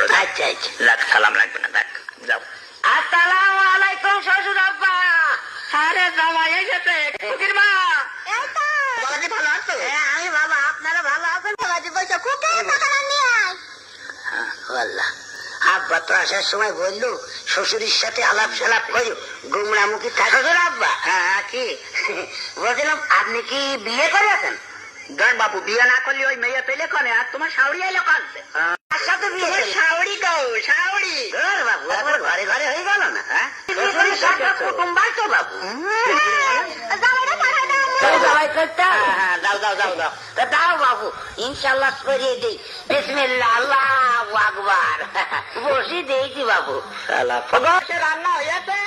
আচ্ছা আচ্ছা, যাক, সালাম লাগবে না, যাক যাও। আসসালামু আলাইকুম শ্বশুর আব্বা। আরে জামাই এসেছে, খুকির মা। বাবাজি ভালো আছো? হ্যাঁ আমি ভালো, আপনারা ভালো আছেন? বাবাজি বলছো খুকে টাকা নিয়ে আয়। আল্লাহ, আব্বা তো আসার সময় বললো শ্বশুরের সাথে আলাপ সালাপ করো, গুমরামুখী থাকে। শ্বশুর আব্বা, হ্যাঁ, কি বলছিলাম আপনি কি বিয়ে করেছেন? দেখ বাবু, বিয়ে না করলে ওই মেয়ে পেলে কনে, আর তোমার শাওড়ি এলো কাঁদছে। তার সাথে বিয়ে তোমার করলেন? শাওড়ি গো, শাওড়ি। ধুর বাবু, আমার ঘরে ঘরে হয়ে গেল না। হ্যাঁ? শ্বশুরের সাথে কুটুম বাড়তো বাবু। হ্যাঁ, দাও দাও দাও দাও। তা দাও বাবু, ইনশাল্লাহ করিয়ে দিই। বিসমিল্লাহ, আল্লাহু আকবার। বসি দিয়েছি বাবু। শালা, রান্না হয়েছে।